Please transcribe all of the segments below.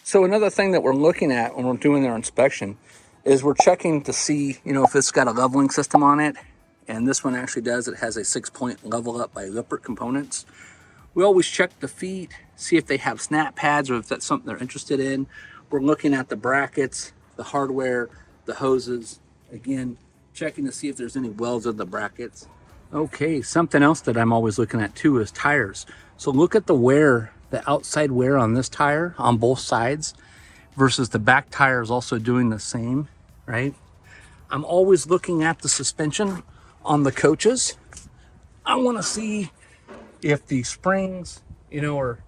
So another thing that we're looking at when we're doing our inspection is we're checking to see, if it's got a leveling system on it. And this one actually does. It has a 6-point level up by Lippert components. We always check the feet, see if they have snap pads or if that's something they're interested in. We're looking at the brackets, the hardware, the hoses. Again, checking to see if there's any welds in the brackets. Okay, something else that I'm always looking at too is tires. So look at the wear, the outside wear on this tire on both sides versus the back tire is also doing the same, right? I'm always looking at the suspension on the coaches. I want to see if the springs, are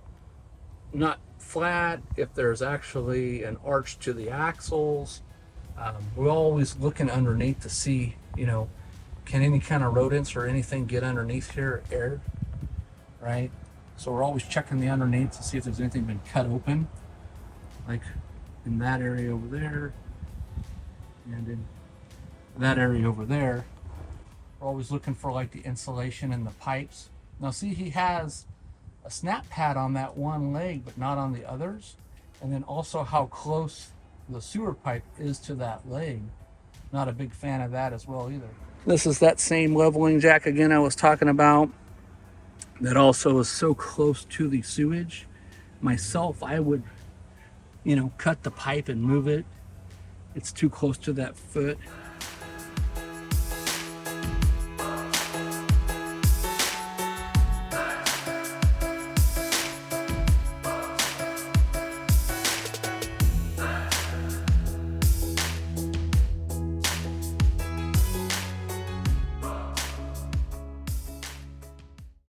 not flat, if there's actually an arch to the axles. We're always looking underneath to see, can any kind of rodents or anything get underneath here, air, right? So we're always checking the underneath to see if there's anything been cut open, like in that area over there, and in that area over there. We're always looking for like the insulation in the pipes. Now see, he has a snap pad on that one leg, but not on the others. And then also how close the sewer pipe is to that leg. Not a big fan of that as well either. This is that same leveling jack again I was talking about. That also is so close to the sewage. Myself, I would, cut the pipe and move it. It's too close to that foot.